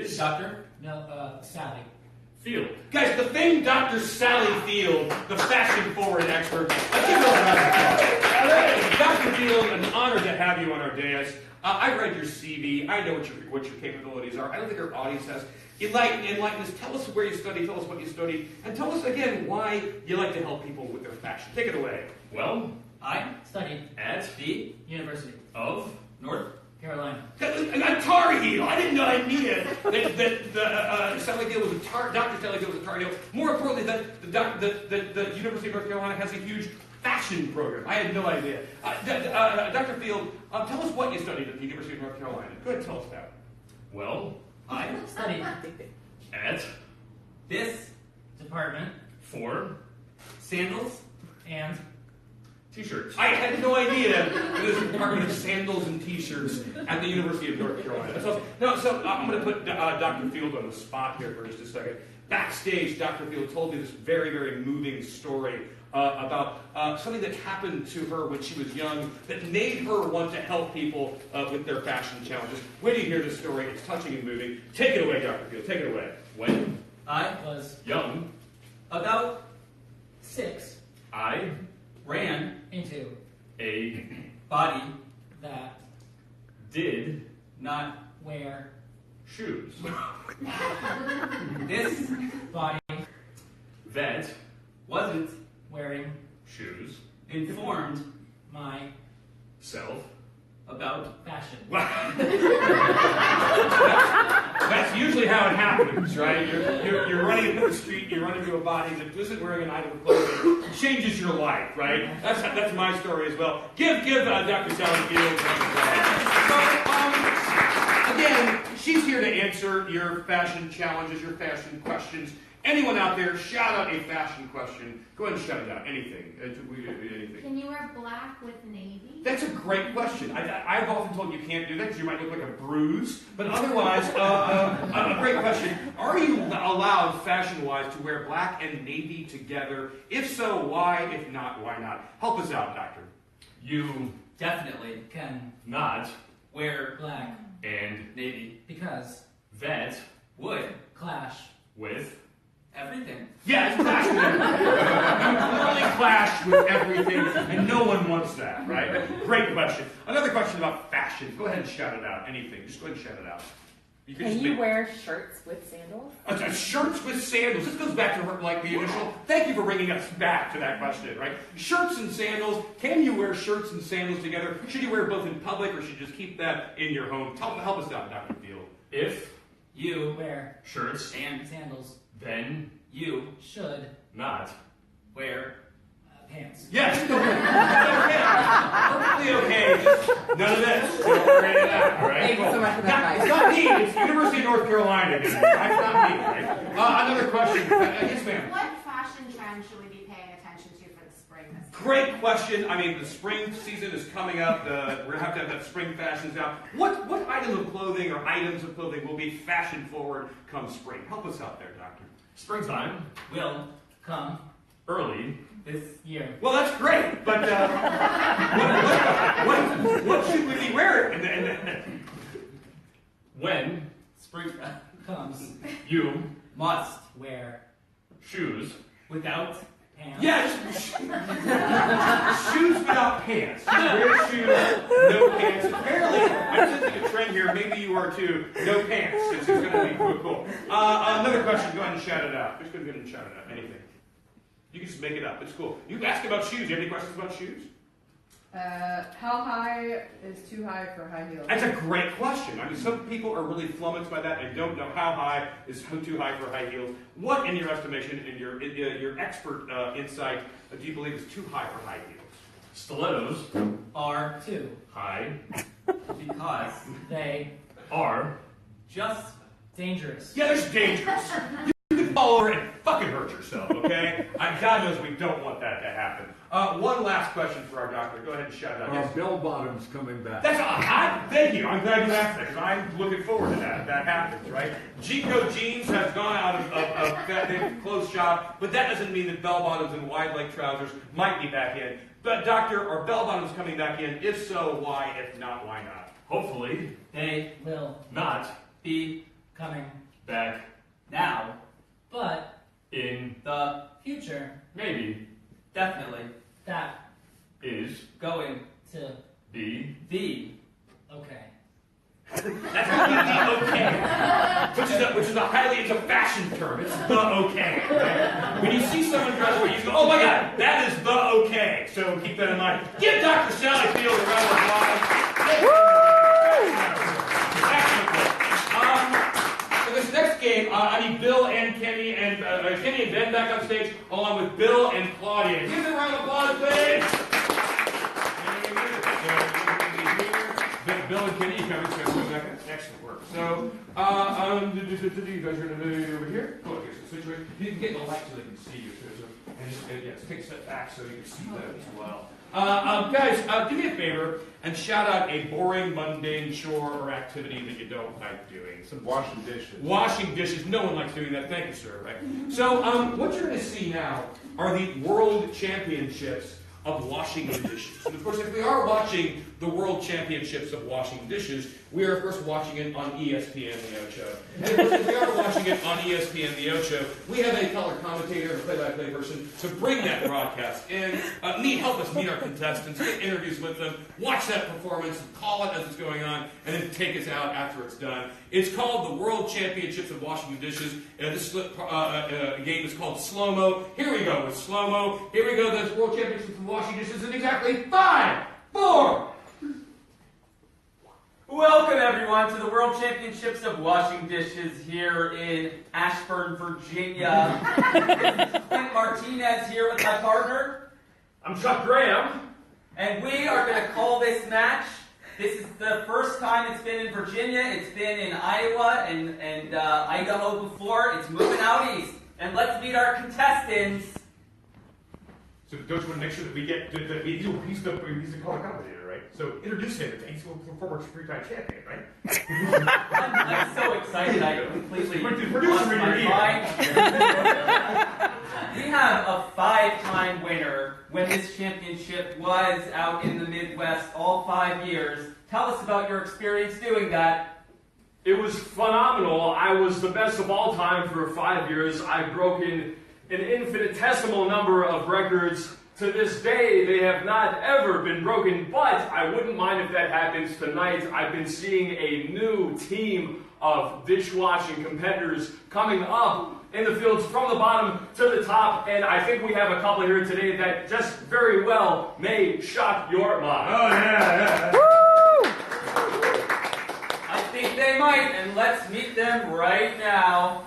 is Dr. Sally Field. Guys, the famed Dr. Sally Field, the fashion-forward expert. Let's give her a round of applause. Dr. Field, an honor to have you on our dais. I read your CV. I know what your capabilities are. I don't think our audience has. Enlighten us. Tell us where you studied. Tell us what you studied. And tell us, again, why you like to help people with their fashion. Take it away. Well, I studied at the University of North Carolina. A Tar Heel. I didn't know I needed that Sally Field was a Dr. Sally Field was a Tar Heel. More importantly, that the University of North Carolina has a huge fashion program. I had no idea. Dr. Field, tell us what you studied at the University of North Carolina. Go ahead and tell us that. well, I studied at this department for sandals and t-shirts. I had no idea there was a department of sandals and t-shirts at the University of North Carolina. So I'm going to put Dr. Field on the spot here for just a second. Backstage, Dr. Field told me this very, very moving story about something that happened to her when she was young that made her want to help people with their fashion challenges. Wait till you hear this story. It's touching and moving. Take it away, Dr. Field. Take it away. When I was young, about 6, I ran into a body that did not wear shoes this body that wasn't wearing shoes informed my self about fashion. That's usually how it happens, right? You're running into the street, you run into a body that isn't wearing an item of clothing, changes your life, right? That's my story as well. Give Dr. Sally Field. So, again, she's here to answer your fashion challenges, your fashion questions. Anyone out there, shout out a fashion question. Go ahead and shout it out. Anything. Anything. Can you wear black with navy? That's a great question. I've often told you can't do that because you might look like a bruise. But otherwise, a great question. Are you allowed, fashion-wise, to wear black and navy together? If so, why? If not, why not? Help us out, Doctor. you Definitely can not wear black and navy because that would clash with everything. Yeah, it's clash with everything. You totally clash with everything, and no one wants that, right? Great question. Another question about fashion. Go ahead and shout it out. Anything. Just go ahead and shout it out. Can you wear shirts with sandals? Shirts with sandals. This goes back to like the initial. Thank you for bringing us back to that question, right? Shirts and sandals. Can you wear shirts and sandals together? Should you wear both in public, or should you just keep that in your home? Help us out, Dr. Field. if You wear shirts and sandals. then You should not wear pants. Yes, perfectly okay. Just none of this. Don't worry about that. All right. Thank you so much for that It's not me. It's University of North Carolina. That's not me. Right? Another question. Yes, ma'am. What fashion trend should we be paying attention to for the spring this year? Great question. I mean, the spring season is coming up. We're going to have that spring fashions out. What item of clothing or items of clothing will be fashion forward come spring? Help us out there, Doctor. springtime Will come early this year. Well, that's great, but what should we be wearing? when Spring comes. you Must wear shoes without pants. Yes, shoes without pants. Wear shoes, no pants. Apparently, I'm sensing a trend here. Maybe you are too. No pants. It's going to be cool. Another question. Go ahead and shout it out. Just go ahead and shout it out. Anything. You can just make it up. It's cool. You asked about shoes. You have any questions about shoes? How high is too high for high heels? That's a great question. I mean, some people are really flummoxed by that and don't know how high is too high for high heels. What, in your estimation, in your expert insight, do you believe is too high for high heels? stilettos Are too high because they are just dangerous. Yeah, there's dangerous. You could fall over and fucking hurt yourself, okay? God knows we don't want that to happen. One last question for our doctor. Go ahead and shout it out. Yes. Bell bottoms coming back. That's thank you. I'm glad you asked that because I'm looking forward to that. That happens, right? Jinko Jeans has gone out of that clothes shop, but that doesn't mean that bell bottoms and wide leg trousers might be back in. But doctor, are bell bottoms coming back in? If so, why? If not, why not? hopefully They will not be coming back now, but in the future, maybe definitely, that is going to the be okay. That's okay. Which is a highly, it's a fashion term. It's the okay. Right? When you see someone dressed where you go, oh my God, that is the okay. So keep that in mind. Give Dr. Sally Field a round of applause. Excellent. For this next game, I need Bill and Kenny and Ben back on stage, along with Bill and Claudia. Give them a round of applause, please. Bill and Kenny, you come back. Excellent work. So, you guys are going to be over here. Cool. Okay, so situation. You can get in the light so they can see you. And yes, take a step back so you can see them as well. Guys, do me a favor and shout out a boring, mundane chore or activity that you don't like doing. Some washing dishes. Washing dishes. No one likes doing that. Thank you, sir. Right. So, what you're going to see now are the World Championships of washing the dishes. And of course, if we are watching the World Championships of washing dishes, we are of course watching it on ESPN The Ocho. And of course, if we are watching it on ESPN The Ocho, we have a color commentator and a play-by-play person to bring that broadcast in, help us meet our contestants, get interviews with them, watch that performance, call it as it's going on, and then take us out after it's done. It's called the World Championships of Washing Dishes. This game is called Slow-Mo. Here we go with Slow-Mo. Here we go, the World Championships of Washing Dishes in exactly 5, 4. Welcome everyone to the World Championships of Washing Dishes here in Ashburn, Virginia. This is Clint Martinez here with my partner. I'm Chuck Graham. And we are going to call this match. This is the first time it's been in Virginia. It's been in Iowa and Idaho before. It's moving out east. And let's meet our contestants. So don't you want to make sure that we get he's the color commentator, right? So introduce him. He's a former three-time champion, right? I'm so excited. I completely Producer lost in my your ear. mind. We have a 5-time winner when this championship was out in the Midwest all 5 years. Tell us about your experience doing that. It was phenomenal. I was the best of all time for 5 years. I've broken an infinitesimal number of records. To this day, they have not ever been broken, but I wouldn't mind if that happens tonight. I've been seeing a new team of dishwashing competitors coming up in the fields from the bottom to the top, and I think we have a couple here today that just very well may shock your mind. Oh, yeah. Woo! I think they might, and let's meet them right now.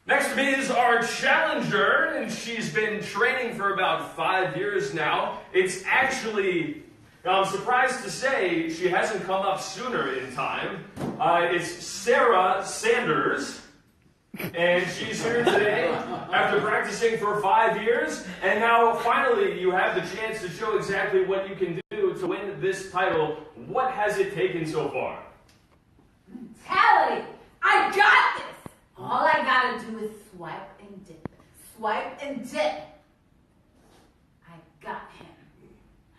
Next to me is our challenger, and she's been training for about 5 years now. It's actually, I'm surprised to say, she hasn't come up sooner in time. It's Sarah Sanders, and she's here today after practicing for 5 years, and now finally you have the chance to show exactly what you can do to win this title. What has it taken so far? Mentality! I got this! All I gotta do is swipe and dip. Swipe and dip. I got him.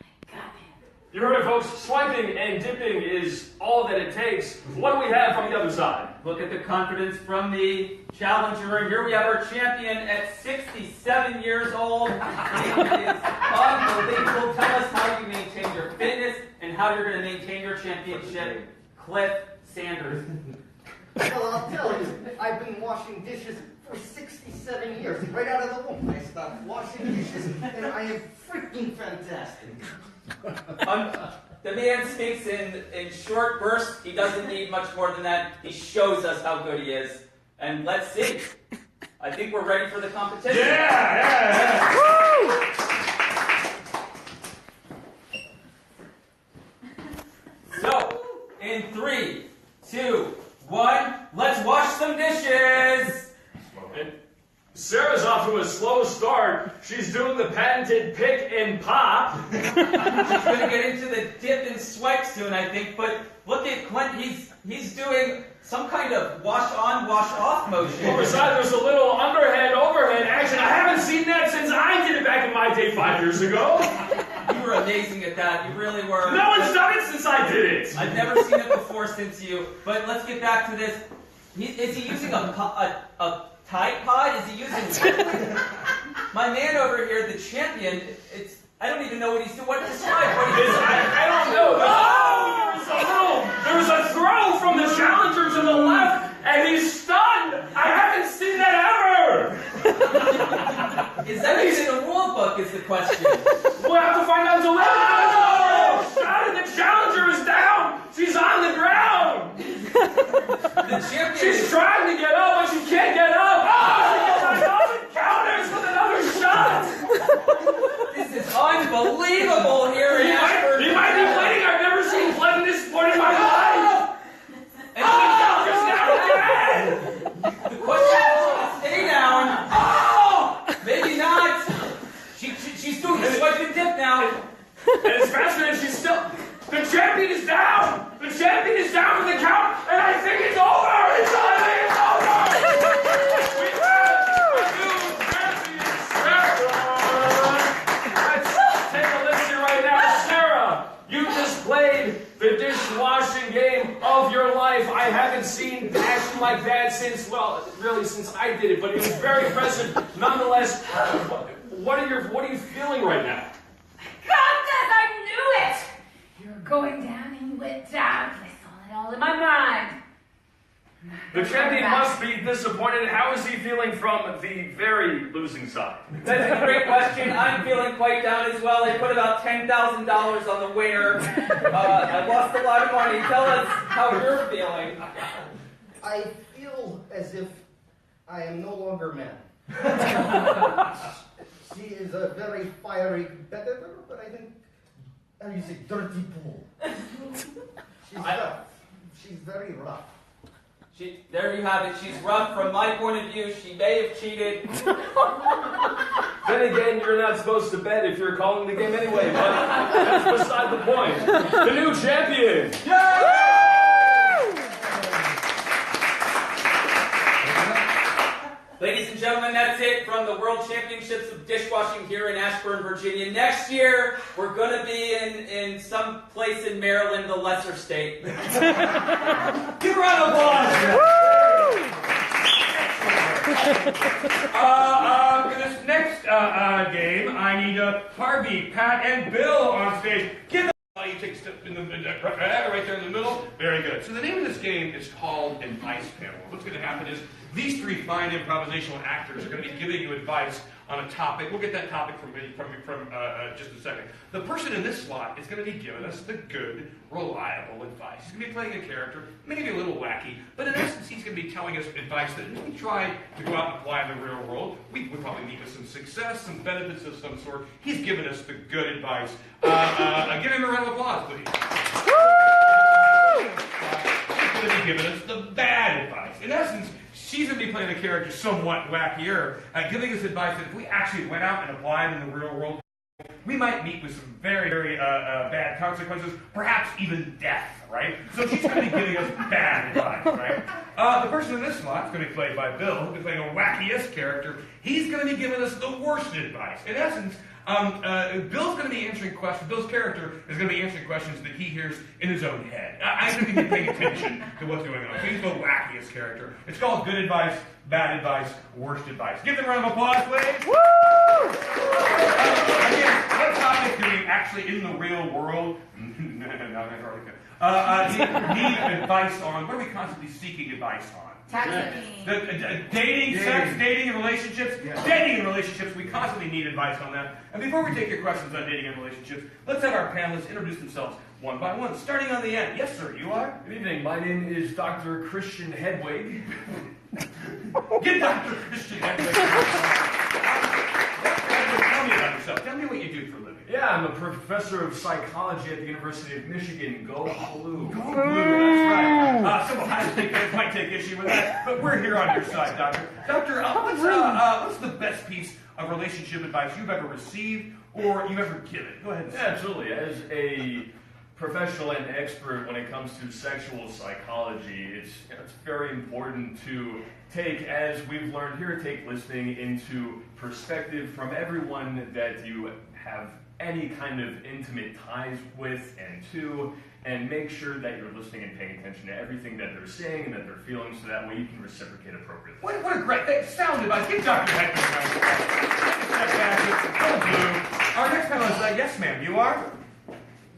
I got him. You heard it, folks. Swiping and dipping is all that it takes. What do we have from the other side? Look at the confidence from the challenger. And here we have our champion at 67 years old. It is unbelievable. Tell us how you maintain your fitness and how you're going to maintain your championship. Cliff Sanders. Well, I'll tell you, I've been washing dishes for 67 years. Right out of the womb, I stopped washing dishes, and I am freaking fantastic. The man speaks in short bursts. He doesn't need much more than that. He shows us how good he is. And let's see. I think we're ready for the competition. Yeah! Woo! So, in 3, 2, 1, let's wash some dishes. And Sarah's off to a slow start. She's doing the patented pick and pop. She's going to get into the dip and swipe soon, I think. But look at Clint. He's doing some kind of wash on, wash off motion. Well, besides, there's a little underhand, overhead action. I haven't seen that since I did it back in my day 5 years ago. You were amazing at that. You really were. No one's done it since I did it. I've never seen it before since you. But let's get back to this. Is he using a Tide Pod? Is he using... My man over here, the champion, I don't even know what he's doing. Describe what he is. I don't know. There was a throw from the challenger to the left, and he's stunned. I haven't seen that ever. Is that even in the rule book is the question. We'll have to find out until later. Oh, shot and the challenger is down. She's on the ground. The champion She's trying to get up, but she can't get up. Oh, she gets back up and counters with another shot. This is unbelievable here in Ashford. He might be bleeding. I've never seen blood in this sport in my life. And The challenger's down again. the question is, will he stay down? Oh! Maybe not. She's doing the swipe and dip now. And it's fascinating. She's still. The champion is down. The champion is down for the count, and I think it's over. I think it's over. We have a new champion, Sarah. Let's take a listen right now, Sarah. You just played the dishwashing game of your life. I haven't seen action like that since, well, really since I did it, but it was very impressive nonetheless. What are you feeling right now? Got I knew it! You're going down and you went down. I saw it all in my mind. The champion must be disappointed. How is he feeling from the very losing side? That's a great question. I'm feeling quite down as well. I put about $10,000 on the winner. I lost a lot of money. Tell us how you're feeling. I feel as if I am no longer man. She is a very fiery competitor, but I think I use a dirty pool. She's rough. She's very rough. There you have it. She's rough. From my point of view, she may have cheated. Then again, you're not supposed to bet if you're calling the game anyway, but that's beside the point. The new champion! Ladies and gentlemen, that's it from the World Championships of Dishwashing here in Ashburn, Virginia. Next year, we're going to be in some place in Maryland, the lesser state. Give a round of applause! For this next game, I need Harvey, Pat, and Bill on stage. Give them. You take a step in the right there in the middle. Very good. So the name of this game is called Advice Panel. What's going to happen is these three fine improvisational actors are going to be giving you advice on a topic. We'll get that topic from just a second. The person in this slot is going to be giving us the good, reliable advice. He's going to be playing a character, maybe a little wacky, but in essence, he's going to be telling us advice that if we try to go out and apply in the real world, we would probably meet with some success, some benefits of some sort. He's giving us the good advice. Give him a round of applause, please. He's going to be giving us the bad advice. In essence, she's going to be playing a character somewhat wackier, giving us advice that if we actually went out and applied in the real world, we might meet with some very, very bad consequences, perhaps even death, right? So she's going to be giving us bad advice, right? The person in this slot is going to be played by Bill, who'll be playing a wackiest character. He's going to be giving us the worst advice. In essence, Bill's going to be answering questions. Bill's character is going to be answering questions that he hears in his own head. I'm going to be paying attention to what's going on. So he's the wackiest character. It's called good advice, bad advice, worst advice. Give them a round of applause, please. Woo! Again, what topic do we actually in the real world? No, that's already good. Need advice on? What are we constantly seeking advice on? Dating, sex, dating, and relationships. Yeah. Dating and relationships, we constantly need advice on that. And before we take your questions on dating and relationships, let's have our panelists introduce themselves one by one, starting on the end. Yes, sir, you are? Good evening. My name is Dr. Christian Hedwig. Get Dr. Christian Hedwig. Tell me about yourself. Tell me what you do for a living. Yeah, I'm a professor of psychology at the University of Michigan. Go Blue. Go Blue, that's right. Some Ohio State fans might take issue with that, but we're here on your side, Doctor. Doctor, what's the best piece of relationship advice you've ever received or you've ever given? Go ahead and say it. Absolutely. As a professional and expert when it comes to sexual psychology, it's very important to take, as we've learned here, take listening into perspective from everyone that you have any kind of intimate ties with and to, and make sure that you're listening and paying attention to everything that they're saying and that they're feeling, so that way you can reciprocate appropriately. What a great thing. Sound advice. Give Dr. Hedman a round of applause. Our next panelist, yes ma'am, you are?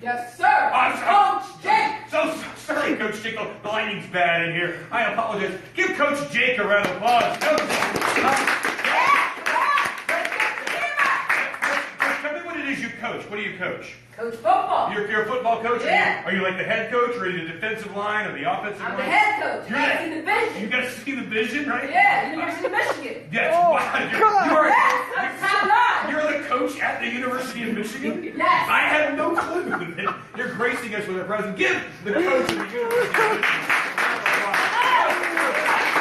Yes, sir. Coach Jake! So sorry, Coach Jake. The lighting's bad in here. I apologize. Give Coach Jake a round of applause. Coach, tell me what it is you coach. What do you coach? Coach football. You're a football coach? Yeah. Are you like the head coach, or are you the defensive line, or the offensive line? I'm the head coach. You're I gotta see the vision. You gotta see the vision, right? Yeah, University of Michigan. Yes. Wow. Yes, I'm top notch. You're the coach at the University of Michigan? Yes. I had no clue that you're gracing us with a present. Give the coach of the University of Michigan.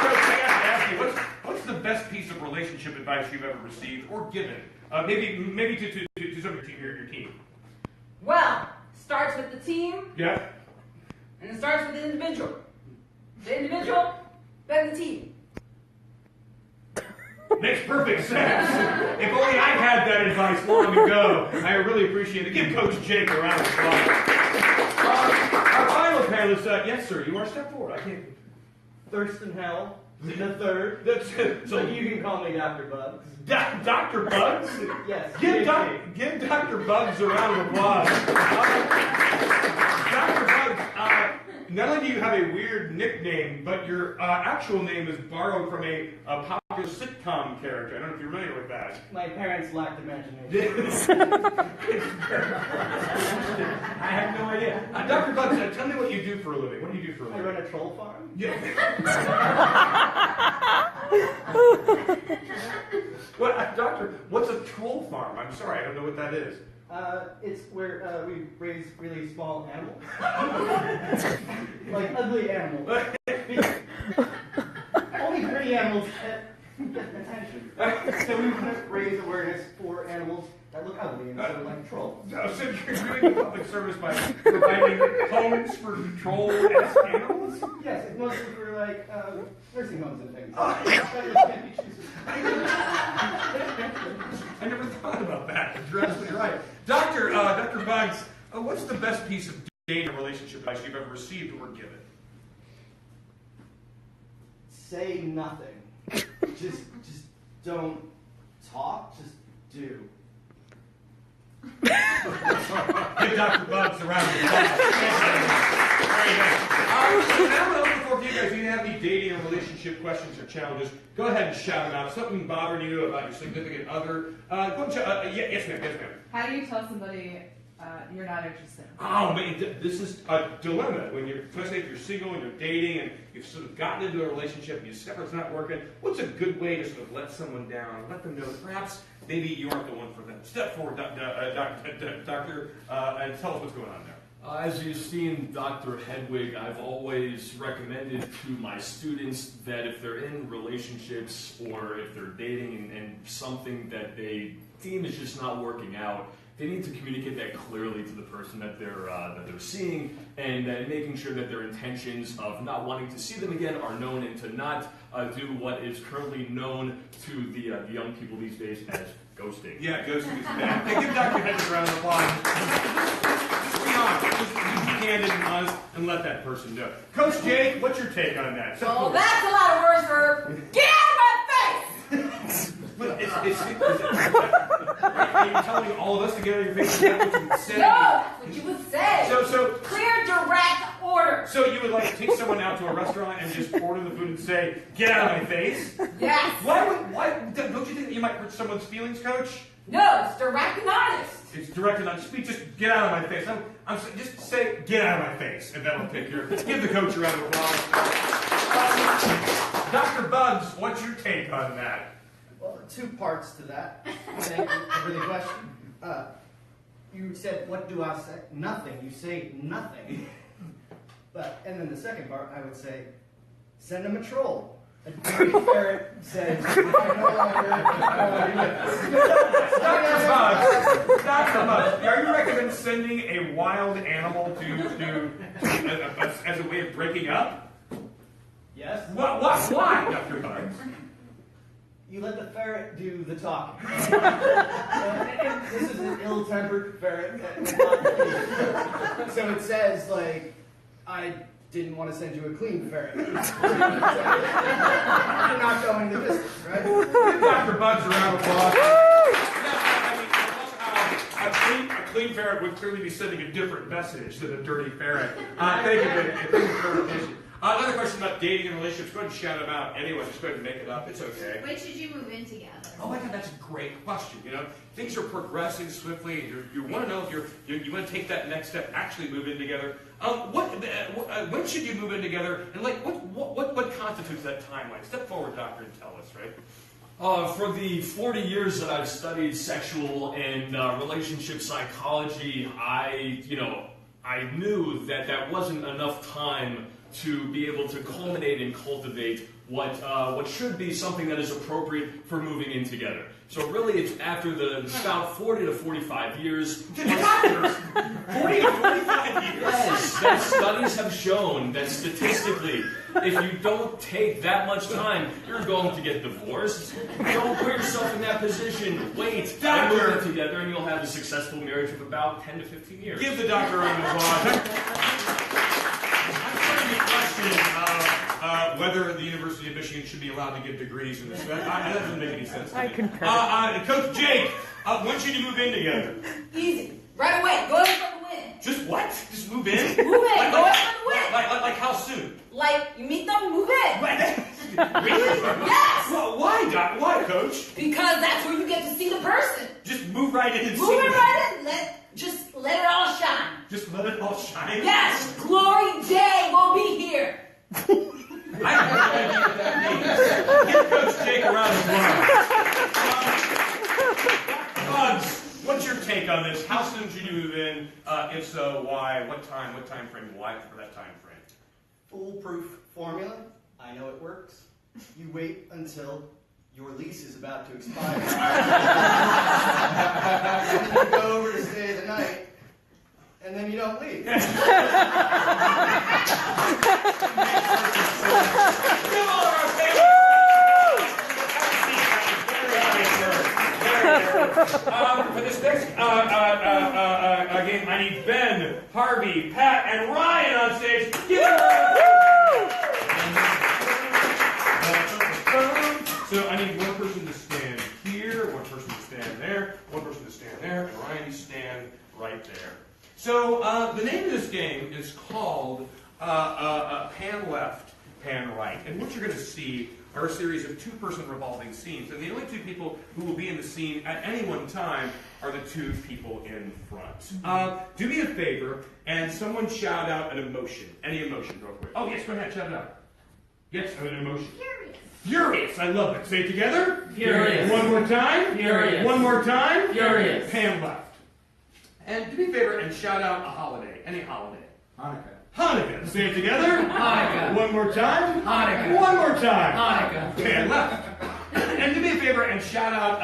Coach, I got to ask you, what's the best piece of relationship advice you've ever received or given? Maybe to some of your team. Well, starts with the team, Yeah. and it starts with the individual. The individual, then the team. Makes perfect sense. If only I had that advice long ago. I really appreciate it. Give Coach Jake a round of applause. Our final panelist, yes sir, you are step forward. I can't. Thurston Hell, the third. That's it. So you can call me Dr. Bugs. Dr. Bugs? Yes. Give Dr. Bugs a round of applause. Dr. Bugs, not only do you have a weird nickname, but your actual name is borrowed from a popular sitcom character. I don't know if you're familiar with that. My parents lacked imagination. I have no idea. Dr. Bugs, tell me what you do for a living. What do you do for a I living? run a troll farm. Yeah. Doctor, what's a troll farm? I'm sorry, I don't know what that is. It's where we raise really small animals. Like ugly animals. Only pretty animals get attention. So we want to raise awareness for animals that look ugly instead of like trolls. So you're doing public service by providing homes for troll-esque animals? Yes, it's mostly for like nursing homes and things. I never thought about that. You're absolutely right. Dr. Bugs, what's the best piece of dating relationship advice you've ever received or given? Say nothing. Just don't talk, just do. Give Dr. Bugs a round of applause. Very nice. Now I'm looking for you guys. If you have any dating or relationship questions or challenges, go ahead and shout them out. Something bothering you about your significant other. Yes, ma'am. How do you tell somebody you're not interested? Oh man, this is a dilemma when you're, especially if you're single and you're dating and you've sort of gotten into a relationship and you discover it's not working. What's a good way to sort of let someone down, let them know that perhaps maybe you aren't the one for them? Step forward, doctor, and tell us what's going on there. As you've seen, Dr. Hedwig, I've always recommended to my students that if they're in relationships or if they're dating and something that they deem is just not working out, they need to communicate that clearly to the person that they're seeing, and making sure that their intentions of not wanting to see them again are known, and to not do what is currently known to the young people these days as ghosting. Yeah, ghosting is bad. Hey, give Dr. Hedges a round of applause. Just be honest. Just be candid and honest and let that person know. Coach Jake, what's your take on that? Well, that's a lot of words for get out of my face! But are you telling all of us to get out of your face? Is that what you said? No, that's what you would say. So Clear, direct order. So you would like take someone out to a restaurant and just order the food and say, "Get out of my face"? Yes. Why don't you think that you might hurt someone's feelings, Coach? No, it's direct and honest. It's direct and honest. Just get out of my face. Just say, "Get out of my face," and that'll take care of it. Give the coach a round of applause. Dr. Bugs, what's your take on that? Well, two parts to that. Thank you for the question. You said, "What do I say?" Nothing. You say nothing. And then the second part, I would say, send him a troll. A dirty ferret says, Dr. Bugs, are you recommending sending a wild animal as a way of breaking up? yes. Why, Dr. Bugs? you let the ferret do the talking. This is an ill-tempered ferret. So it says, like, I didn't want to send you a clean ferret. You're not going the distance, right? Give Dr. Bugs a round of applause. A clean ferret would clearly be sending a different message than a dirty ferret. Thank you for the clarification. Another question about dating and relationships. Go ahead and shout them out. Anyone, just go ahead and make it up. It's okay. When should you move in together? Oh my God, that's a great question. You know, things are progressing swiftly. You want to know if you want to take that next step, actually move in together. When should you move in together? And like, what constitutes that timeline? Step forward, doctor, and tell us, right? For the 40 years that I've studied sexual and relationship psychology, I knew that that wasn't enough time to be able to culminate and cultivate what should be something that is appropriate for moving in together. So really, it's after about 40 to 45 years. 40 to 45 years. Yes, that studies have shown that statistically, if you don't take that much time, you're going to get divorced. Don't put yourself in that position. Wait, and move in together, and you'll have a successful marriage of about 10 to 15 years. Give the doctor a round of applause. Whether the University of Michigan should be allowed to give degrees in this. That doesn't make any sense to me. I concur. Coach Jake, when should you move in together? Easy. Right away. Go ahead and win. Just what? Just move in? Move in. Go ahead and win. Like how soon? Like, you meet them, move in. Really? Yes. Well, why, Doc? Why, Coach? Because that's where you get to see the person. Just move right in and Move it right in. Just let it all shine. Just let it all shine? Yes. Glory day will be here. I have no idea what that means. Give Coach Jake a round of applause. Bugs, what's your take on this? How soon should you move in? If so, why? What time? What time frame? Why for that time frame? Foolproof formula. I know it works. You wait until your lease is about to expire. And then you go over to stay the night, and then you don't leave. For this next game, I need Ben, Harvey, Pat, and Ryan on stage. Give it a So I need one person to stand here, one person to stand there, one person to stand there, and Ryan, you stand right there. So the name of this game is called Pan Left, Pan Right. And what you're going to see are a series of two-person revolving scenes. And the only two people who will be in the scene at any one time are the two people in front. Do me a favor, and someone shout out an emotion. Any emotion, real quick. Oh, yes, go ahead, shout it out. Yes, an emotion. Furious. Furious, I love it. Say it together. Furious. One more time. Furious. One more time. Furious. Pan left. And do me a favor and shout out a holiday. Any holiday. Hanukkah. Hanukkah. Say it together. Hanukkah. One more time. Hanukkah. One more time. Hanukkah. Pan left. And do me a favor and shout out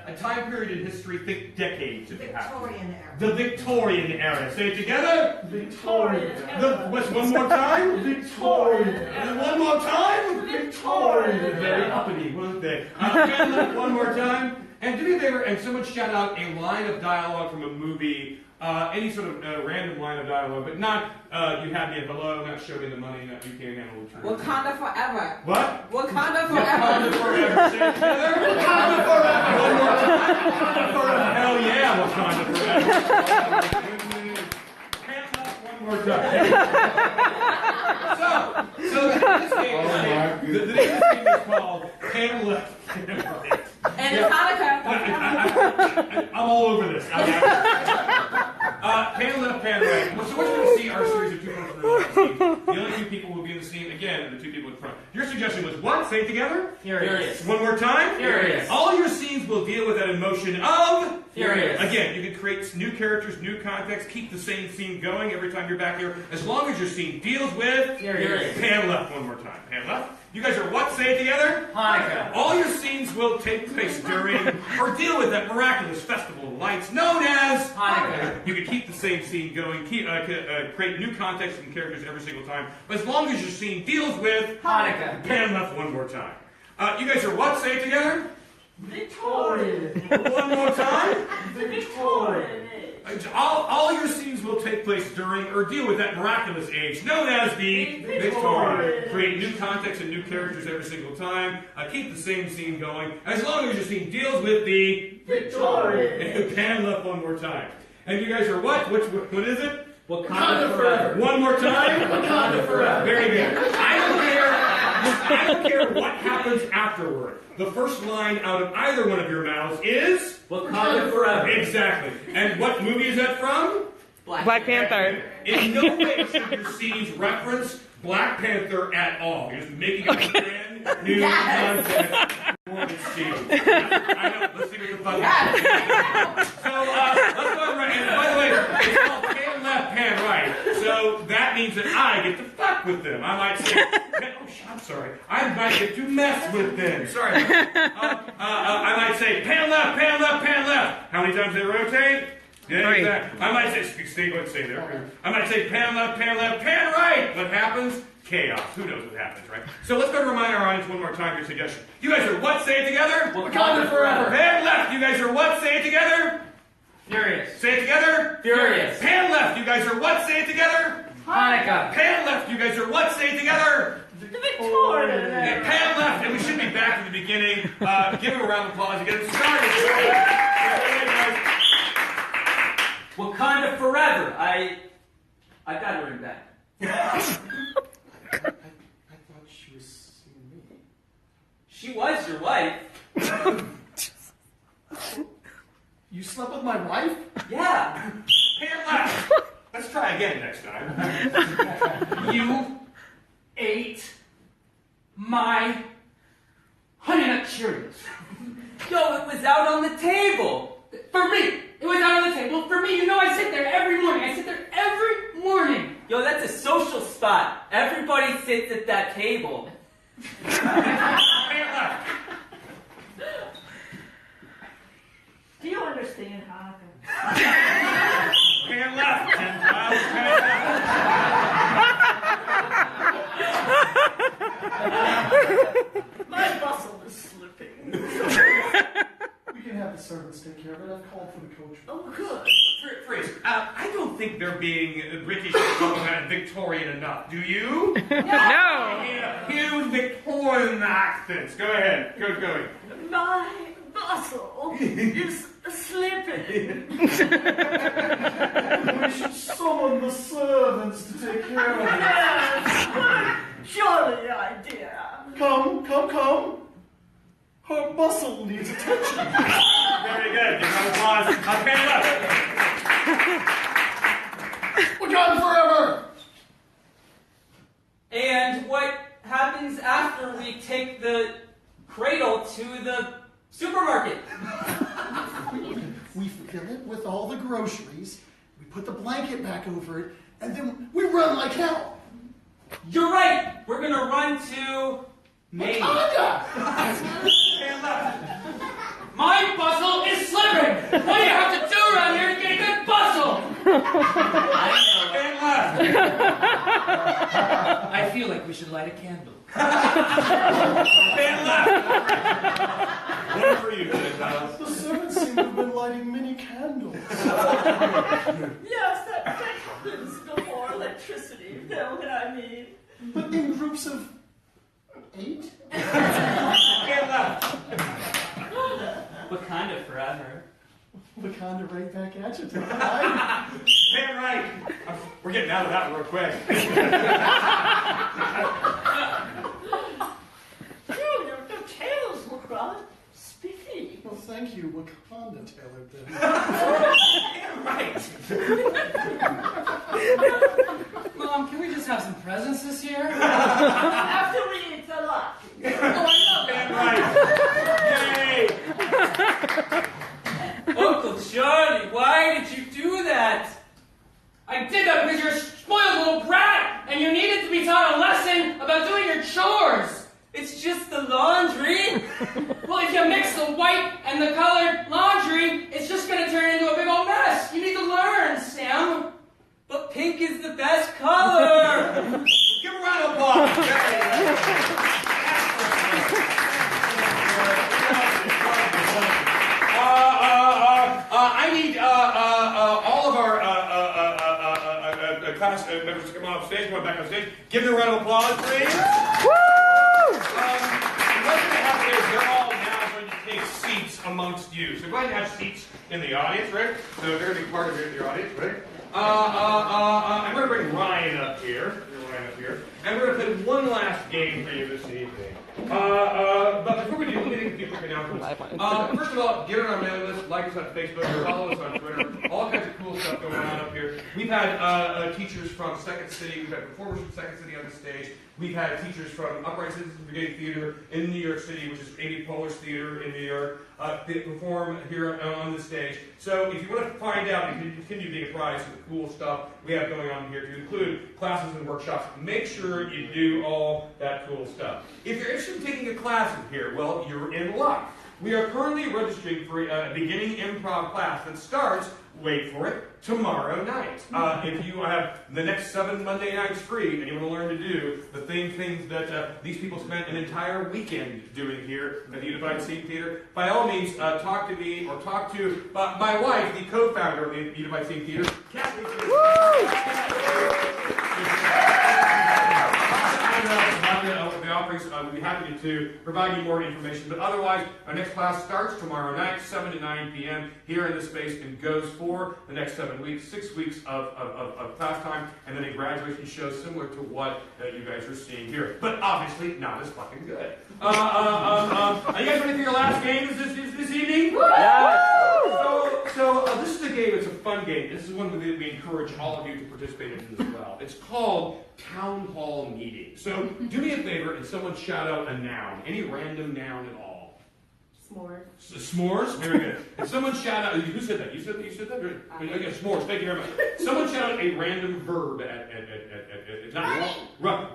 a time period in history, think decades if you have. Victorian era. The Victorian era. Say it together. Victorian. One more time. Victorian. And one more time. Victorian. Very uppity, weren't they? Pan left one more time. And do me a favor and someone shout out a line of dialogue from a movie. Any sort of random line of dialogue, but not you had me at hello, not show me the money, not you can't handle the truth. Wakanda forever. What? Wakanda Wakanda forever. forever. Say it together. Wakanda forever. One more time. Wakanda forever. Hell yeah, Wakanda forever. Hands up one more time. So the name of this game is called Pan Left, Pan Right. And it's Hanukkah. I'm all over this. Pan left, pan right. So what you're going to see are a series of two-person scenes. The only two people who will be in the scene, again, are the two people in front. Your suggestion was what? Say it together? Furious. One more time? Furious. All your scenes will deal with that emotion of... Furious. Again, you can create new characters, new context, keep the same scene going every time you're back here, as long as your scene deals with... Furious. Pan left one more time. Pan left. You guys are what? Say it together? Hanukkah. All your scenes will take place during or deal with that miraculous festival of lights known as Hanukkah. You can keep the same scene going, create new context and characters every single time, but as long as your scene deals with Hanukkah. Pan left one more time. You guys are what? Say it together. Victorian. One more time. Victorian. All your scenes will take place during or deal with that miraculous age known as the Victorian. Create new context and new characters every single time. Keep the same scene going as long as your scene deals with the Victorian. And pan left one more time. And you guys are what? What is it? Wakanda forever. One more time. Wakanda forever. Very good. I don't care what happens afterward. The first line out of either one of your mouths is Wakanda forever. Exactly. And what movie is that from? Black Panther. In no way should your scenes reference Black Panther at all. You're just making up brand new content. I know. Let's see what the fuck. So let's go right. And by the way, it's called pan left, pan right. So that means that I get to fuck with them. I might say, I'm sorry. I might get to mess with them. Sorry. I might say pan left, pan left, pan left. How many times they rotate? Yeah, exactly. I might say, stay there. I might say pan left, pan right. What happens? Chaos. Who knows what happens, right? So let's go to remind our audience one more time your suggestion. You guys are what? Say it together. Wakanda forever. Pan left. You guys are what? Say it together. Furious. Say it together. Furious. Pan left. You guys are what? Say it together. Hanukkah. Pan left. You guys are what? Say it together. Victorian. And pan left. And we should be back to the beginning. Give him a round of applause to get it started. Wakanda forever. I got her in bed. I thought she was seeing me. She was your wife. You slept with my wife? Yeah. Pan left. Let's try again next time. You ate my Honey Nut Cheerios. Yo, it was out on the table. For me, it was out on the table. For me, you know I sit there every morning. I sit there every morning. Yo, that's a social spot. Everybody sits at that table. Pan left. Do you understand, Hanukkah? Pan left. Gentiles. Pan left. My muscle is slipping. We can have the servants take care of it. I've called for the coach. Oh, good. Freeze. I don't think they're being British and Victorian enough. Do you? No. Yeah, huge Victorian accents. Go ahead. Go going. My muscle is slipping. We should summon the servants to take care of it. Yes. Surely idea. Come. Her muscle needs attention. Very good. Give her applause. Pan left. We're gone forever. And what happens after we take the cradle to the supermarket? We fill it with all the groceries, we put the blanket back over it, and then we run like hell. You're right. We're going to run to Maine. Pan left. My bustle is slipping. What do you have to do around here to get a good bustle? Pan left. I feel like we should light a candle. Pan left. One for you, Gentiles. The servants seem to have been lighting many candles. Yes, that happens before electricity. You know what I mean? But in groups of 8? Pan left. Wakanda forever. Wakanda right back at you. Pan right. We're getting out of that real quick. Your tails look rather spiffy. Well, thank you, Wakanda tailored them. Pan right. Mom, can we just have some presents this year? After we eat the lot. Oh, I love Pan right. Yay. Uncle Charlie, why did you do that? I did that because you're a spoiled little brat, and you needed to be taught a lesson about doing your chores. It's just the laundry. Well, if you mix the white and the colored laundry, it's just going to turn into a big old mess. You need to learn, Sam. But pink is the best color. Give a round of applause. stage. Come on back on stage. Give them a round of applause, please. What's going to happen is they're all now going to take seats amongst you. So go ahead and have seats in the audience, right? So they're going to be part of your audience, right? I'm going to bring Ryan up here. And we're going to play one last game for you this evening. But before we do, let me make a few quick announcements. First of all, get on our mailing list, like us on Facebook, follow us on Twitter, all kinds of cool stuff going on up here. We've had teachers from Second City, we've had performers from Second City on the stage, we've had teachers from Upright Citizens Brigade Theater in New York City, which is Amy Poehler's theater in New York. They perform here on the stage. So if you want to find out and continue being apprised of the cool stuff we have going on here, to include classes and workshops, make sure you do all that cool stuff. If you're interested in taking a class in here, well, you're in luck. We are currently registering for a beginning improv class that starts, wait for it, tomorrow night. If you have the next 7 Monday nights free and you want to learn to do the same things that these people spent an entire weekend doing here at the Unified Scene Theater, by all means, talk to me or talk to my wife, the co-founder of the Unified Scene Theater, Kathy. The offerings, we'd be happy to provide you more information. But otherwise, our next class starts tomorrow night, 7 to 9 p.m. here in this space and goes for the next 7 weeks, 6 weeks of class time, and then a graduation show similar to what you guys are seeing here. But obviously not as fucking good. Are you guys ready for your last game this evening? Yeah. So this is a game, it's a fun game. This is one that we encourage all of you to participate in as well. It's called Town Hall Meeting. So do me a favor and someone shout out a noun, any random noun at all. S'mores. S'mores? Very good. And someone shout out, who said that? You said that? Okay, s'mores, thank you very much. Someone shout out a random verb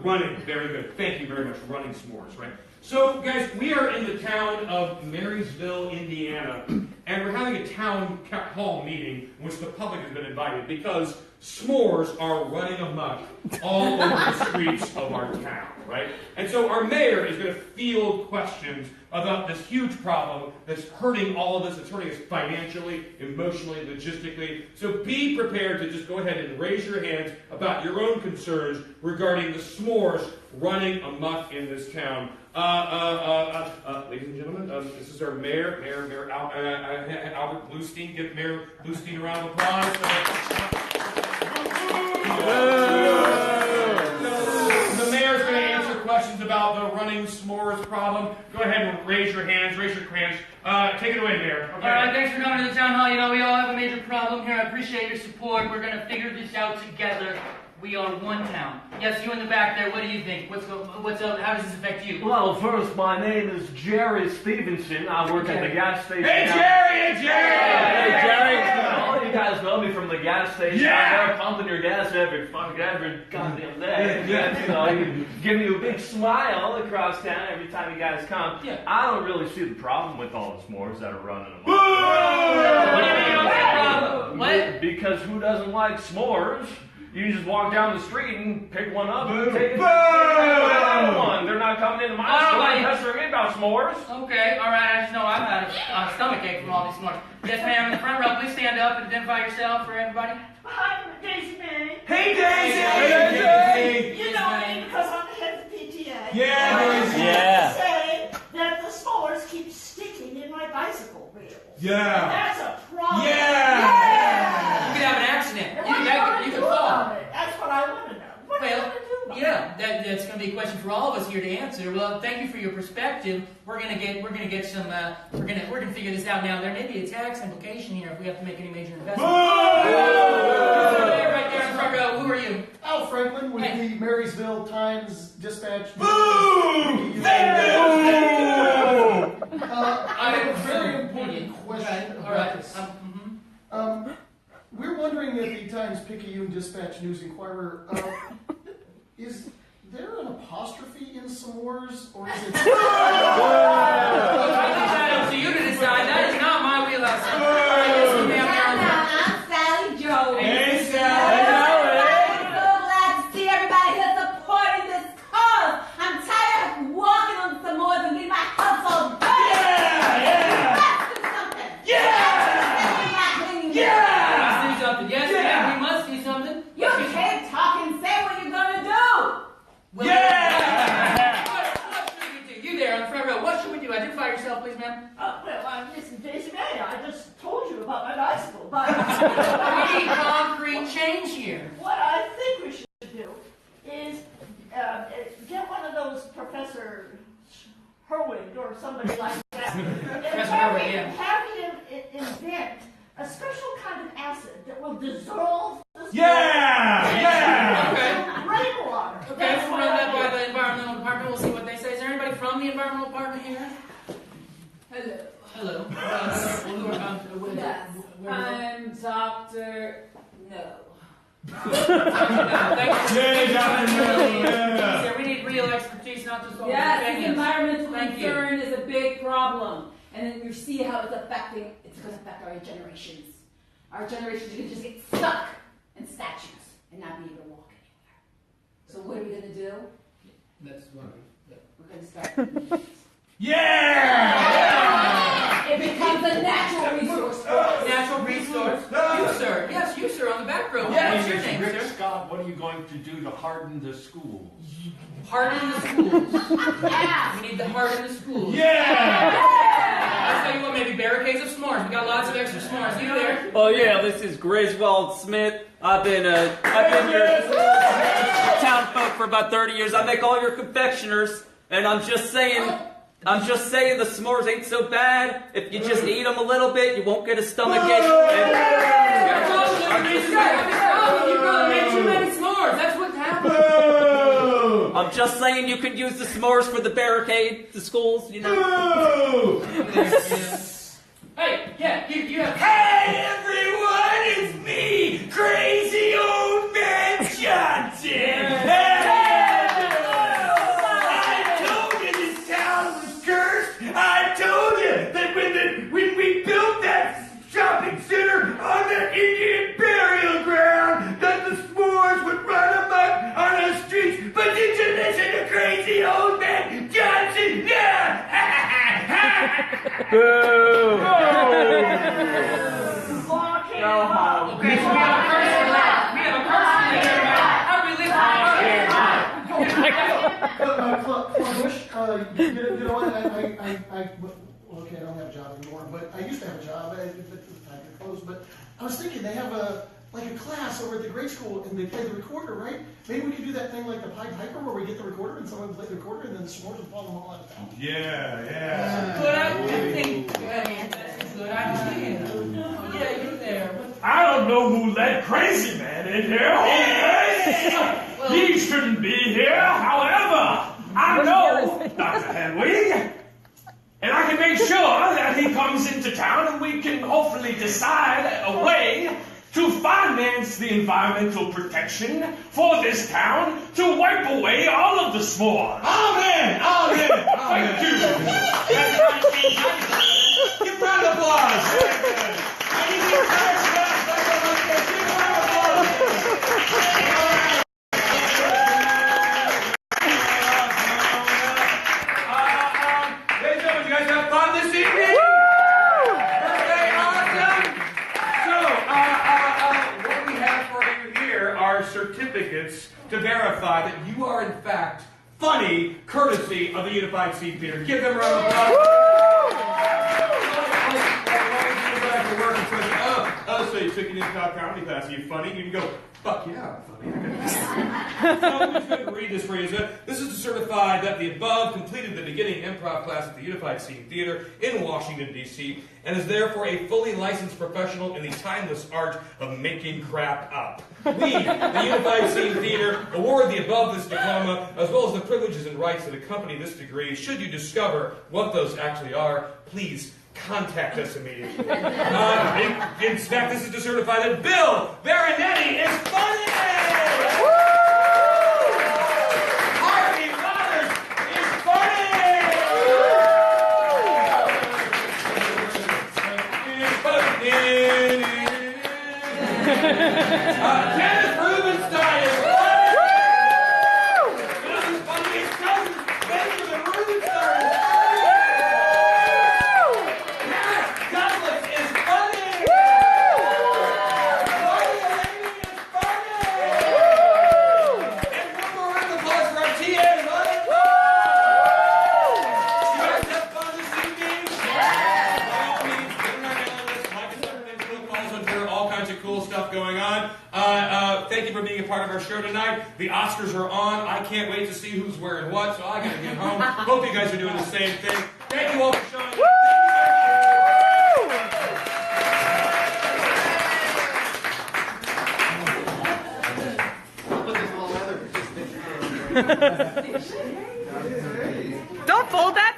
running. Very good. Thank you very much. Running s'mores, right? So, guys, we are in the town of Marysville, Indiana, and we're having a town hall meeting in which the public has been invited because s'mores are running amok all over the streets of our town, right? And so our mayor is going to field questions about this huge problem that's hurting all of us. It's hurting us financially, emotionally, logistically. So be prepared to just go ahead and raise your hands about your own concerns regarding the s'mores running amok in this town. Ladies and gentlemen, this is our mayor, Albert Bluestein. Give Mayor Bluestein a round of applause. The mayor's going to answer questions about the running s'mores problem. Go ahead and raise your hands. Take it away, Mayor. Okay. All right, thanks for coming to the town hall. You know, we all have a major problem here. I appreciate your support. We're going to figure this out together. We are one town. Yes, you in the back there, what do you think? What's up? How does this affect you? Well, first, my name is Jerry Stevenson. I work at the gas station. Hey, Jerry! Hey, Jerry! All you guys know me from the gas station. Yeah! I'm pumping your gas every goddamn day. You know, you give you a big smile across town every time you guys come. Yeah. I don't really see the problem with all the s'mores that are running amok. What do you mean you don't see a problem? What? Because who doesn't like s'mores? You just walk down the street and pick one up and take it. One. They're not coming into my store and pestering me about s'mores. Okay, all right. I just know I've had a stomach ache from all these s'mores. Yes, ma'am, in the front row, please stand up and identify yourself for everybody. I'm Daisy May. Hey, Daisy! Hey, Daisy! You know me because I'm the head of the PTA. Yeah, Daisy! Yeah. Say that the s'mores keep sticking in my bicycle wheels. Yeah. And that's a problem. Yeah. You could have an accident. You could fall. That's what I want to know. What are you going to do about it? Yeah, that's going to be a question for all of us here to answer. Well, thank you for your perspective. We're going to figure this out now. There may be a tax implication here if we have to make any major investments. Right there in the front row. Who are you? Al Franklin with the Marysville Times Dispatch. Boom! I have a very important question about this. We're wondering at the Times Picayune Dispatch News Inquirer, is there an apostrophe in s'mores, or is it... I leave that up to you to decide. That is not my wheelhouse. I'm Sally Joe. Hey, Sally! I'm so glad to see everybody here supporting this cause. I'm tired of walking on some more and getting my house all dirty. Let's do something. Yes, ma'am, we must do something. You can't talk and say what you're gonna or somebody like that. That's have right, him, yeah. have him invent a special kind of acid that will dissolve the Yeah! rainwater. Okay, we'll run that by the environmental department. We'll see what they say. Is there anybody from the environmental department here? Hello. Hello. Yes. I'm Dr. No. Thank you. Yay, Dr. No, yeah. We need real expertise, not just all Yes, opinions. the environmental Thank you. concern is a big problem. And then you see how it's going to affect our generations. Our generations are going to just get stuck in statues and not be able to walk anywhere. So what are we going to do? That's one. We're going to start. Yeah! It becomes a natural resource for us. Natural resource. You, sir. Yes, you, sir, on the back row. Yeah. What's your name, Rick sir? Scott, what are you going to do to harden the schools? Harden the schools. We need to harden the schools. Yeah! I'll tell you what, maybe barricades of s'mores. We got lots of extra s'mores. You there? Oh yeah, this is Griswold Smith. I've been your town folk for about 30 years. I make all your confectioners, and I'm just saying the s'mores ain't so bad. If you just eat them a little bit, you won't get a stomachache. You probably made too many s'mores. That's what happened. I'm just saying you could use the s'mores for the barricade, the schools, you know. Hey, yeah, you have. Hey everyone, it's me, crazy old man Johnson! I told you this town was cursed! I told you that when we built that shopping center on that Indian burial ground, that the s'mores would run amok on the streets, but did you listen to crazy old man Johnson? Yeah! Boo! Okay, so we have a person left. We have a person here. How do we leave Bush, you know what? Okay, I don't have a job anymore, but I used to have a job. Time to close, but I was thinking they have a class over at the grade school, and they play the recorder, right? Maybe we could do that thing like the Pied Piper, where we get the recorder and someone play the recorder, and then the s'mores will follow them all out of town. Yeah. Good idea. That's a good idea. Yeah, you there. I don't know who let Crazy Man in here. He shouldn't be here. However, I know Dr. Hedwig, and I can make sure that he comes into town and we can hopefully decide a way to finance the environmental protection for this town to wipe away all of the s'mores. Amen! Amen! Thank you. Give round of applause! Very good. I need to encourage that. Give round of applause. Ladies and gentlemen, you guys have fun this evening? Okay, awesome. So, what we have for you here are certificates to verify that you are in fact funny, courtesy of the Unified Scene Theater. Give them a round of applause. So you took an improv comedy class. Are you funny? You can go, fuck yeah, I'm funny. So I'm just going to read this for you. This is to certify that the above completed the beginning improv class at the Unified Scene Theater in Washington, D.C., and is therefore a fully licensed professional in the timeless art of making crap up. We, the Unified Scene Theater, award the above this diploma, as well as the privileges and rights that accompany this degree. Should you discover what those actually are, please contact us immediately. In fact, this is to certify that Bill Marinetti is funny! Harvey Waters is funny! Kenneth Rubenstein is funny! His funniest cousins, Benjamin Rubenstein is going on. Thank you for being a part of our show tonight. The Oscars are on. I can't wait to see who's wearing what, so I gotta get home. Hope you guys are doing the same thing. Thank you all for showing up. Don't fold that